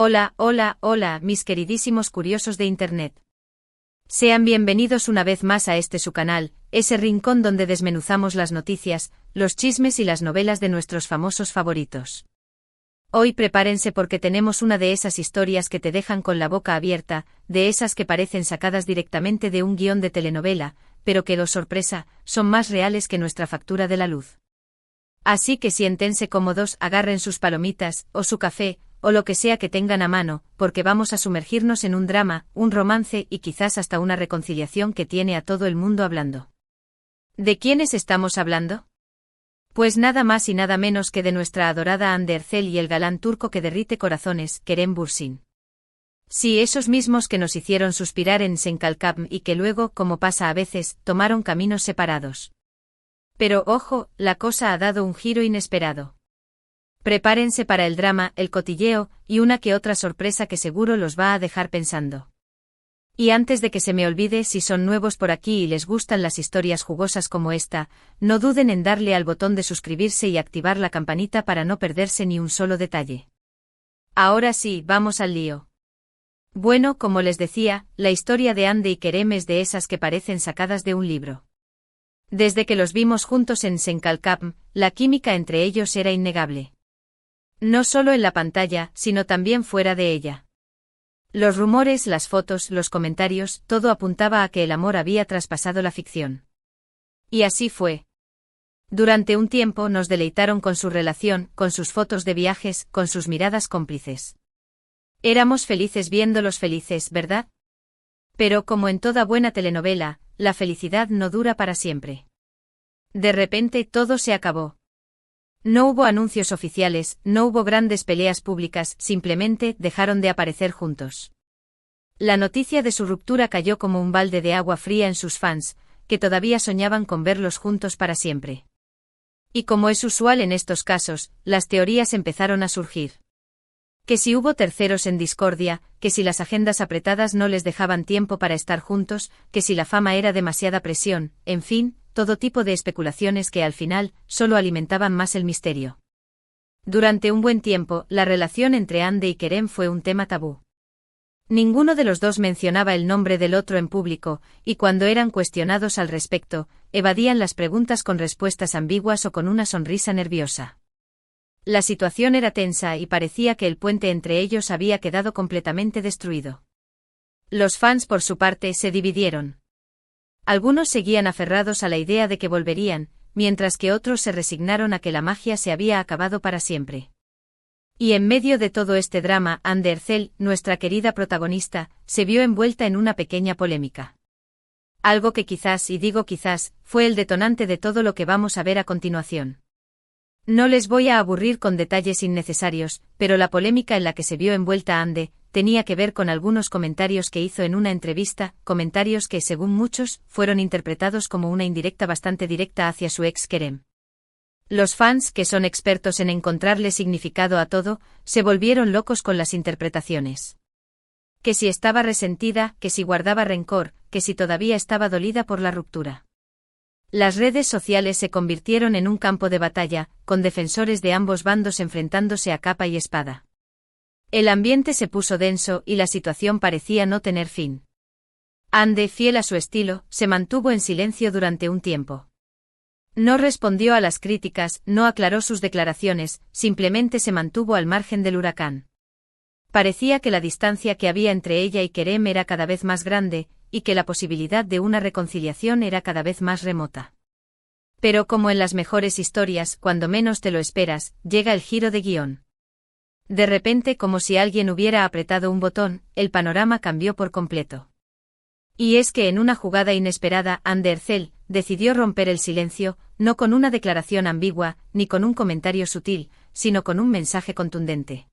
Hola, hola, hola, mis queridísimos curiosos de Internet. Sean bienvenidos una vez más a su canal, ese rincón donde desmenuzamos las noticias, los chismes y las novelas de nuestros famosos favoritos. Hoy prepárense porque tenemos una de esas historias que te dejan con la boca abierta, de esas que parecen sacadas directamente de un guión de telenovela, pero que, oh sorpresa, son más reales que nuestra factura de la luz. Así que siéntense cómodos, agarren sus palomitas, o su café, o lo que sea que tengan a mano, porque vamos a sumergirnos en un drama, un romance y quizás hasta una reconciliación que tiene a todo el mundo hablando. ¿De quiénes estamos hablando? Pues nada más y nada menos que de nuestra adorada Hande Erçel y el galán turco que derrite corazones, Kerem Bürsin. Sí, esos mismos que nos hicieron suspirar en Senkalkam y que luego, como pasa a veces, tomaron caminos separados. Pero ojo, la cosa ha dado un giro inesperado. Prepárense para el drama, el cotilleo, y una que otra sorpresa que seguro los va a dejar pensando. Y antes de que se me olvide, si son nuevos por aquí y les gustan las historias jugosas como esta, no duden en darle al botón de suscribirse y activar la campanita para no perderse ni un solo detalle. Ahora sí, vamos al lío. Bueno, como les decía, la historia de Hande y Kerem es de esas que parecen sacadas de un libro. Desde que los vimos juntos en Senkalkam, la química entre ellos era innegable. No solo en la pantalla, sino también fuera de ella. Los rumores, las fotos, los comentarios, todo apuntaba a que el amor había traspasado la ficción. Y así fue. Durante un tiempo nos deleitaron con su relación, con sus fotos de viajes, con sus miradas cómplices. Éramos felices viéndolos felices, ¿verdad? Pero como en toda buena telenovela, la felicidad no dura para siempre. De repente todo se acabó. No hubo anuncios oficiales, no hubo grandes peleas públicas, simplemente dejaron de aparecer juntos. La noticia de su ruptura cayó como un balde de agua fría en sus fans, que todavía soñaban con verlos juntos para siempre. Y como es usual en estos casos, las teorías empezaron a surgir. Que si hubo terceros en discordia, que si las agendas apretadas no les dejaban tiempo para estar juntos, que si la fama era demasiada presión, en fin, todo tipo de especulaciones que al final solo alimentaban más el misterio. Durante un buen tiempo, la relación entre Hande y Kerem fue un tema tabú. Ninguno de los dos mencionaba el nombre del otro en público, y cuando eran cuestionados al respecto, evadían las preguntas con respuestas ambiguas o con una sonrisa nerviosa. La situación era tensa y parecía que el puente entre ellos había quedado completamente destruido. Los fans por su parte se dividieron. Algunos seguían aferrados a la idea de que volverían, mientras que otros se resignaron a que la magia se había acabado para siempre. Y en medio de todo este drama, Hande Erçel, nuestra querida protagonista, se vio envuelta en una pequeña polémica. Algo que quizás, y digo quizás, fue el detonante de todo lo que vamos a ver a continuación. No les voy a aburrir con detalles innecesarios, pero la polémica en la que se vio envuelta Hande tenía que ver con algunos comentarios que hizo en una entrevista, comentarios que, según muchos, fueron interpretados como una indirecta bastante directa hacia su ex Kerem. Los fans, que son expertos en encontrarle significado a todo, se volvieron locos con las interpretaciones. Que si estaba resentida, que si guardaba rencor, que si todavía estaba dolida por la ruptura. Las redes sociales se convirtieron en un campo de batalla, con defensores de ambos bandos enfrentándose a capa y espada. El ambiente se puso denso y la situación parecía no tener fin. Hande, fiel a su estilo, se mantuvo en silencio durante un tiempo. No respondió a las críticas, no aclaró sus declaraciones, simplemente se mantuvo al margen del huracán. Parecía que la distancia que había entre ella y Kerem era cada vez más grande, y que la posibilidad de una reconciliación era cada vez más remota. Pero como en las mejores historias, cuando menos te lo esperas, llega el giro de guión. De repente, como si alguien hubiera apretado un botón, el panorama cambió por completo. Y es que en una jugada inesperada, Hande Erçel decidió romper el silencio, no con una declaración ambigua, ni con un comentario sutil, sino con un mensaje contundente.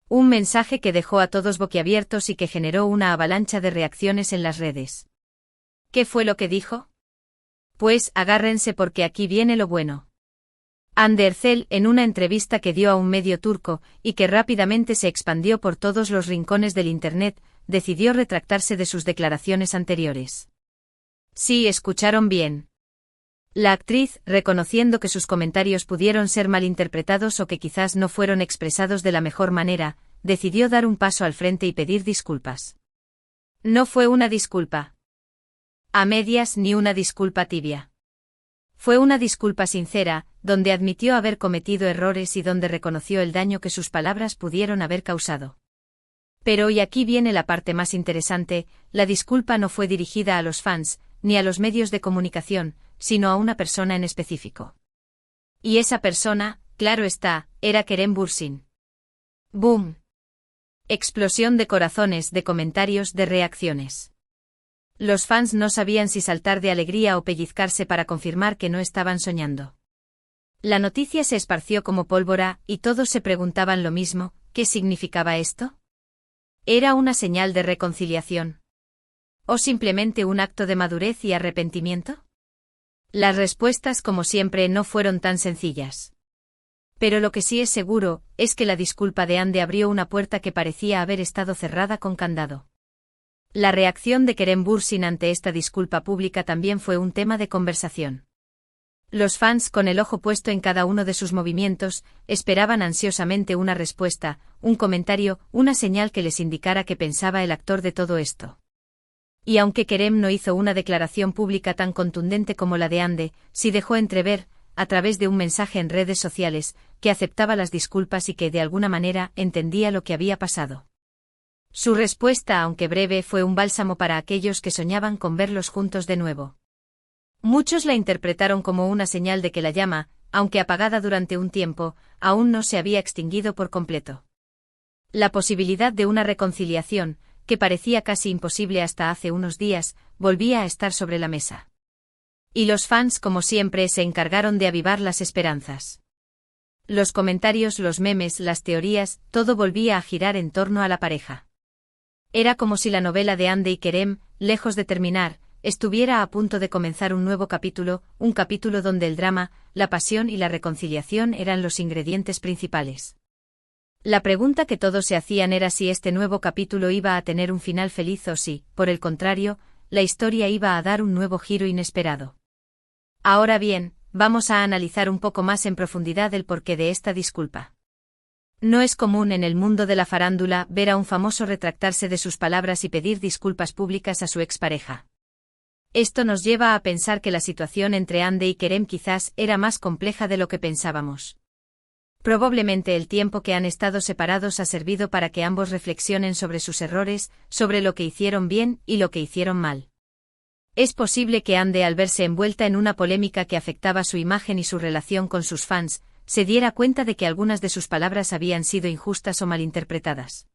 Un mensaje que dejó a todos boquiabiertos y que generó una avalancha de reacciones en las redes. ¿Qué fue lo que dijo? Pues agárrense porque aquí viene lo bueno. Hande Erçel, en una entrevista que dio a un medio turco, y que rápidamente se expandió por todos los rincones del Internet, decidió retractarse de sus declaraciones anteriores. Sí, escucharon bien. La actriz, reconociendo que sus comentarios pudieron ser malinterpretados o que quizás no fueron expresados de la mejor manera, decidió dar un paso al frente y pedir disculpas. No fue una disculpa a medias ni una disculpa tibia. Fue una disculpa sincera, donde admitió haber cometido errores y donde reconoció el daño que sus palabras pudieron haber causado. Pero y aquí viene la parte más interesante, la disculpa no fue dirigida a los fans, ni a los medios de comunicación, sino a una persona en específico. Y esa persona, claro está, era Kerem Bürsin. ¡Boom! Explosión de corazones, de comentarios, de reacciones. Los fans no sabían si saltar de alegría o pellizcarse para confirmar que no estaban soñando. La noticia se esparció como pólvora, y todos se preguntaban lo mismo, ¿qué significaba esto? ¿Era una señal de reconciliación? ¿O simplemente un acto de madurez y arrepentimiento? Las respuestas, como siempre, no fueron tan sencillas. Pero lo que sí es seguro, es que la disculpa de Hande abrió una puerta que parecía haber estado cerrada con candado. La reacción de Kerem Bürsin ante esta disculpa pública también fue un tema de conversación. Los fans, con el ojo puesto en cada uno de sus movimientos, esperaban ansiosamente una respuesta, un comentario, una señal que les indicara qué pensaba el actor de todo esto. Y aunque Kerem no hizo una declaración pública tan contundente como la de Hande, sí dejó entrever, a través de un mensaje en redes sociales, que aceptaba las disculpas y que de alguna manera entendía lo que había pasado. Su respuesta, aunque breve, fue un bálsamo para aquellos que soñaban con verlos juntos de nuevo. Muchos la interpretaron como una señal de que la llama, aunque apagada durante un tiempo, aún no se había extinguido por completo. La posibilidad de una reconciliación, que parecía casi imposible hasta hace unos días, volvía a estar sobre la mesa. Y los fans, como siempre, se encargaron de avivar las esperanzas. Los comentarios, los memes, las teorías, todo volvía a girar en torno a la pareja. Era como si la novela de Hande y Kerem, lejos de terminar, estuviera a punto de comenzar un nuevo capítulo, un capítulo donde el drama, la pasión y la reconciliación eran los ingredientes principales. La pregunta que todos se hacían era si este nuevo capítulo iba a tener un final feliz o si, por el contrario, la historia iba a dar un nuevo giro inesperado. Ahora bien, vamos a analizar un poco más en profundidad el porqué de esta disculpa. No es común en el mundo de la farándula ver a un famoso retractarse de sus palabras y pedir disculpas públicas a su expareja. Esto nos lleva a pensar que la situación entre Hande y Kerem quizás era más compleja de lo que pensábamos. Probablemente el tiempo que han estado separados ha servido para que ambos reflexionen sobre sus errores, sobre lo que hicieron bien y lo que hicieron mal. Es posible que Hande, al verse envuelta en una polémica que afectaba su imagen y su relación con sus fans, se diera cuenta de que algunas de sus palabras habían sido injustas o malinterpretadas.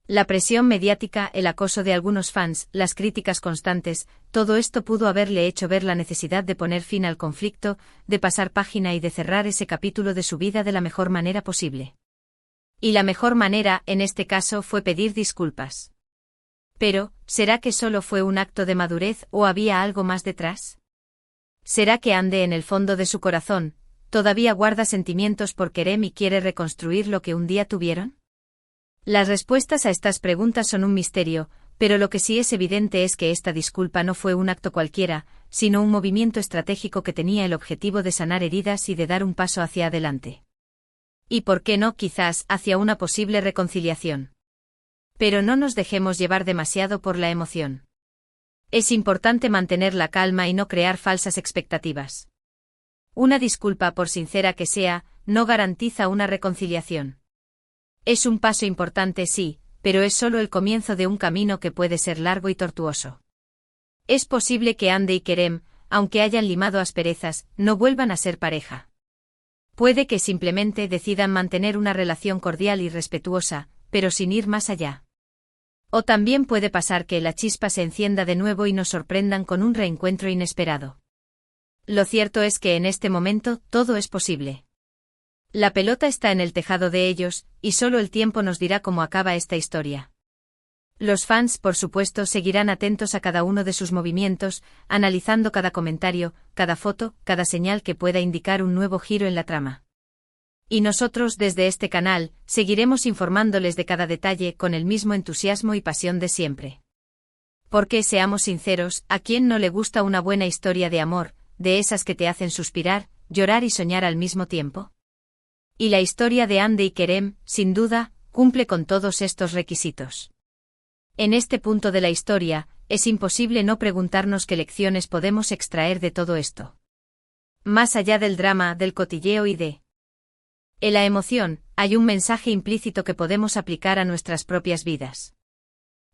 La presión mediática, el acoso de algunos fans, las críticas constantes, todo esto pudo haberle hecho ver la necesidad de poner fin al conflicto, de pasar página y de cerrar ese capítulo de su vida de la mejor manera posible. Y la mejor manera, en este caso, fue pedir disculpas. Pero, ¿será que solo fue un acto de madurez o había algo más detrás? ¿Será que Hande en el fondo de su corazón, todavía guarda sentimientos por Kerem y quiere reconstruir lo que un día tuvieron? Las respuestas a estas preguntas son un misterio, pero lo que sí es evidente es que esta disculpa no fue un acto cualquiera, sino un movimiento estratégico que tenía el objetivo de sanar heridas y de dar un paso hacia adelante. Y por qué no, quizás, hacia una posible reconciliación. Pero no nos dejemos llevar demasiado por la emoción. Es importante mantener la calma y no crear falsas expectativas. Una disculpa, por sincera que sea, no garantiza una reconciliación. Es un paso importante, sí, pero es solo el comienzo de un camino que puede ser largo y tortuoso. Es posible que Hande y Kerem, aunque hayan limado asperezas, no vuelvan a ser pareja. Puede que simplemente decidan mantener una relación cordial y respetuosa, pero sin ir más allá. O también puede pasar que la chispa se encienda de nuevo y nos sorprendan con un reencuentro inesperado. Lo cierto es que en este momento todo es posible. La pelota está en el tejado de ellos, y solo el tiempo nos dirá cómo acaba esta historia. Los fans, por supuesto, seguirán atentos a cada uno de sus movimientos, analizando cada comentario, cada foto, cada señal que pueda indicar un nuevo giro en la trama. Y nosotros, desde este canal, seguiremos informándoles de cada detalle con el mismo entusiasmo y pasión de siempre. Porque, seamos sinceros, ¿a quién no le gusta una buena historia de amor, de esas que te hacen suspirar, llorar y soñar al mismo tiempo? Y la historia de Hande y Kerem, sin duda, cumple con todos estos requisitos. En este punto de la historia, es imposible no preguntarnos qué lecciones podemos extraer de todo esto. Más allá del drama, del cotilleo y de la emoción, hay un mensaje implícito que podemos aplicar a nuestras propias vidas.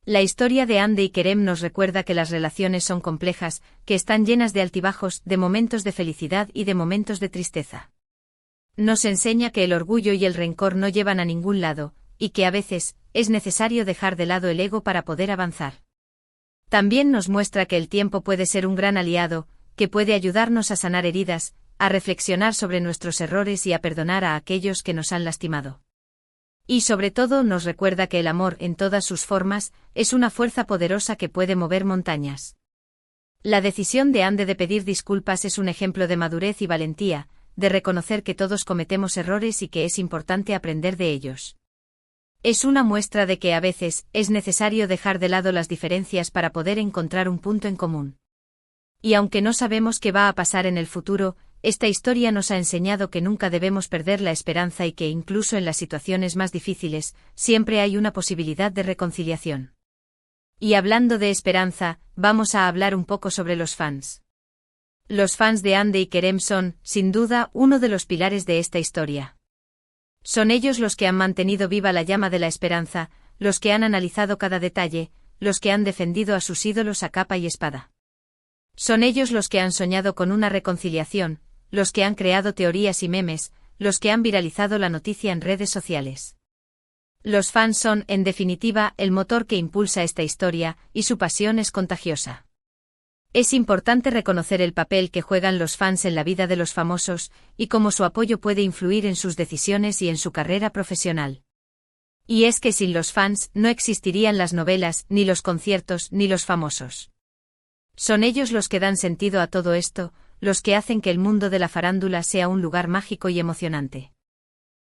La historia de Hande y Kerem nos recuerda que las relaciones son complejas, que están llenas de altibajos, de momentos de felicidad y de momentos de tristeza. Nos enseña que el orgullo y el rencor no llevan a ningún lado, y que a veces, es necesario dejar de lado el ego para poder avanzar. También nos muestra que el tiempo puede ser un gran aliado, que puede ayudarnos a sanar heridas, a reflexionar sobre nuestros errores y a perdonar a aquellos que nos han lastimado. Y sobre todo nos recuerda que el amor en todas sus formas es una fuerza poderosa que puede mover montañas. La decisión de Hande de pedir disculpas es un ejemplo de madurez y valentía, de reconocer que todos cometemos errores y que es importante aprender de ellos. Es una muestra de que a veces es necesario dejar de lado las diferencias para poder encontrar un punto en común. Y aunque no sabemos qué va a pasar en el futuro, esta historia nos ha enseñado que nunca debemos perder la esperanza y que incluso en las situaciones más difíciles, siempre hay una posibilidad de reconciliación. Y hablando de esperanza, vamos a hablar un poco sobre los fans. Los fans de Hande y Kerem son, sin duda, uno de los pilares de esta historia. Son ellos los que han mantenido viva la llama de la esperanza, los que han analizado cada detalle, los que han defendido a sus ídolos a capa y espada. Son ellos los que han soñado con una reconciliación, los que han creado teorías y memes, los que han viralizado la noticia en redes sociales. Los fans son, en definitiva, el motor que impulsa esta historia, y su pasión es contagiosa. Es importante reconocer el papel que juegan los fans en la vida de los famosos, y cómo su apoyo puede influir en sus decisiones y en su carrera profesional. Y es que sin los fans no existirían las novelas, ni los conciertos, ni los famosos. Son ellos los que dan sentido a todo esto, los que hacen que el mundo de la farándula sea un lugar mágico y emocionante.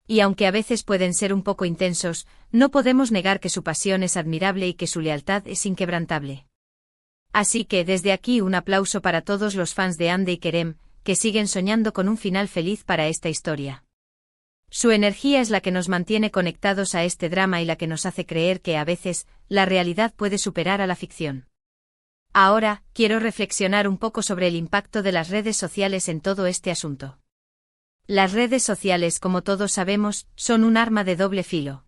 Y aunque a veces pueden ser un poco intensos, no podemos negar que su pasión es admirable y que su lealtad es inquebrantable. Así que desde aquí un aplauso para todos los fans de Hande y Kerem, que siguen soñando con un final feliz para esta historia. Su energía es la que nos mantiene conectados a este drama y la que nos hace creer que a veces, la realidad puede superar a la ficción. Ahora, quiero reflexionar un poco sobre el impacto de las redes sociales en todo este asunto. Las redes sociales, como todos sabemos, son un arma de doble filo.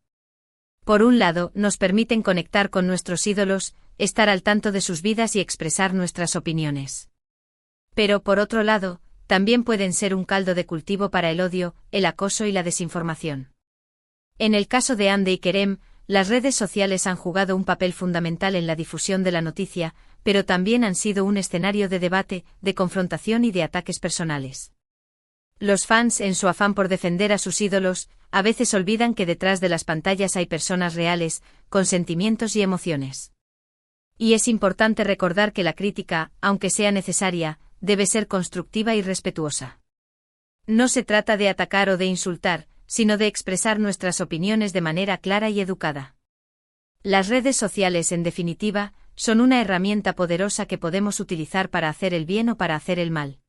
Por un lado, nos permiten conectar con nuestros ídolos, estar al tanto de sus vidas y expresar nuestras opiniones. Pero por otro lado, también pueden ser un caldo de cultivo para el odio, el acoso y la desinformación. En el caso de Hande y Kerem, las redes sociales han jugado un papel fundamental en la difusión de la noticia, pero también han sido un escenario de debate, de confrontación y de ataques personales. Los fans, en su afán por defender a sus ídolos, a veces olvidan que detrás de las pantallas hay personas reales, con sentimientos y emociones. Y es importante recordar que la crítica, aunque sea necesaria, debe ser constructiva y respetuosa. No se trata de atacar o de insultar, sino de expresar nuestras opiniones de manera clara y educada. Las redes sociales, en definitiva, son una herramienta poderosa que podemos utilizar para hacer el bien o para hacer el mal.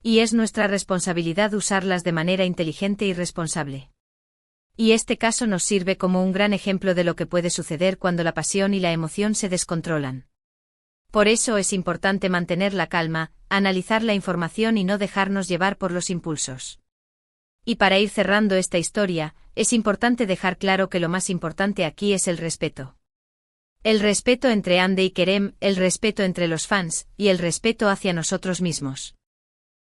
Y es nuestra responsabilidad usarlas de manera inteligente y responsable. Y este caso nos sirve como un gran ejemplo de lo que puede suceder cuando la pasión y la emoción se descontrolan. Por eso es importante mantener la calma, analizar la información y no dejarnos llevar por los impulsos. Y para ir cerrando esta historia, es importante dejar claro que lo más importante aquí es el respeto. El respeto entre Hande y Kerem, el respeto entre los fans, y el respeto hacia nosotros mismos.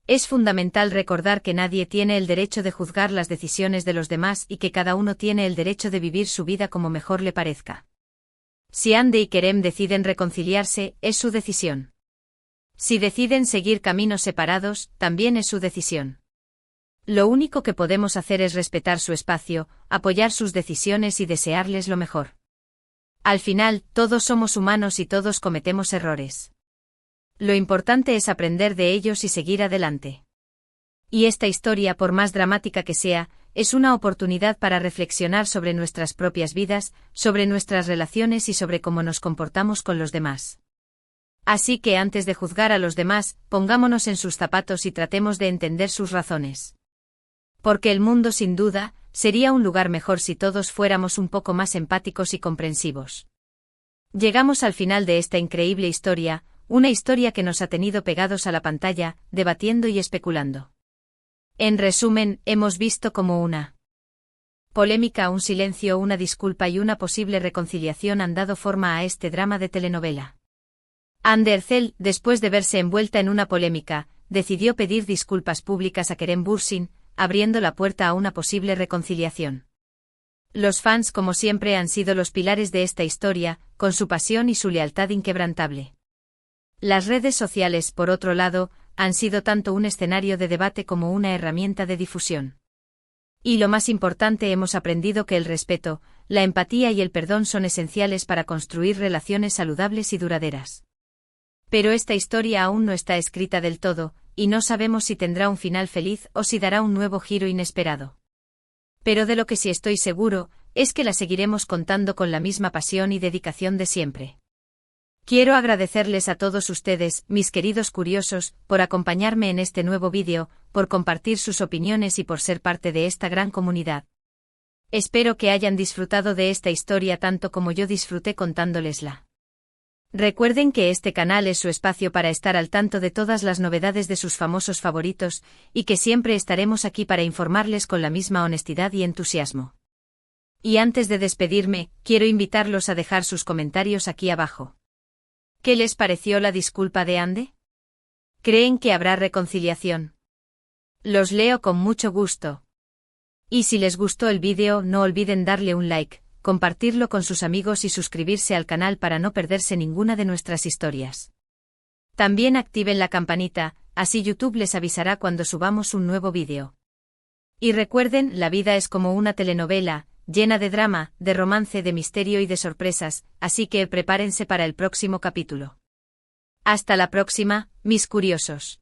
Es fundamental recordar que nadie tiene el derecho de juzgar las decisiones de los demás y que cada uno tiene el derecho de vivir su vida como mejor le parezca. Si Hande y Kerem deciden reconciliarse, es su decisión. Si deciden seguir caminos separados, también es su decisión. Lo único que podemos hacer es respetar su espacio, apoyar sus decisiones y desearles lo mejor. Al final, todos somos humanos y todos cometemos errores. Lo importante es aprender de ellos y seguir adelante. Y esta historia, por más dramática que sea, es una oportunidad para reflexionar sobre nuestras propias vidas, sobre nuestras relaciones y sobre cómo nos comportamos con los demás. Así que antes de juzgar a los demás, pongámonos en sus zapatos y tratemos de entender sus razones. Porque el mundo sin duda sería un lugar mejor si todos fuéramos un poco más empáticos y comprensivos. Llegamos al final de esta increíble historia, una historia que nos ha tenido pegados a la pantalla, debatiendo y especulando. En resumen, hemos visto como una polémica, un silencio, una disculpa y una posible reconciliación han dado forma a este drama de telenovela. Andercel, después de verse envuelta en una polémica, decidió pedir disculpas públicas a Kerem Bürsin, abriendo la puerta a una posible reconciliación. Los fans, como siempre, han sido los pilares de esta historia, con su pasión y su lealtad inquebrantable. Las redes sociales, por otro lado, han sido tanto un escenario de debate como una herramienta de difusión. Y lo más importante, hemos aprendido que el respeto, la empatía y el perdón son esenciales para construir relaciones saludables y duraderas. Pero esta historia aún no está escrita del todo, y no sabemos si tendrá un final feliz o si dará un nuevo giro inesperado. Pero de lo que sí estoy seguro, es que la seguiremos contando con la misma pasión y dedicación de siempre. Quiero agradecerles a todos ustedes, mis queridos curiosos, por acompañarme en este nuevo vídeo, por compartir sus opiniones y por ser parte de esta gran comunidad. Espero que hayan disfrutado de esta historia tanto como yo disfruté contándolesla. Recuerden que este canal es su espacio para estar al tanto de todas las novedades de sus famosos favoritos, y que siempre estaremos aquí para informarles con la misma honestidad y entusiasmo. Y antes de despedirme, quiero invitarlos a dejar sus comentarios aquí abajo. ¿Qué les pareció la disculpa de Ande? ¿Creen que habrá reconciliación? Los leo con mucho gusto. Y si les gustó el vídeo, no olviden darle un like, compartirlo con sus amigos y suscribirse al canal para no perderse ninguna de nuestras historias. También activen la campanita, así YouTube les avisará cuando subamos un nuevo vídeo. Y recuerden, la vida es como una telenovela, llena de drama, de romance, de misterio y de sorpresas, así que prepárense para el próximo capítulo. Hasta la próxima, mis curiosos.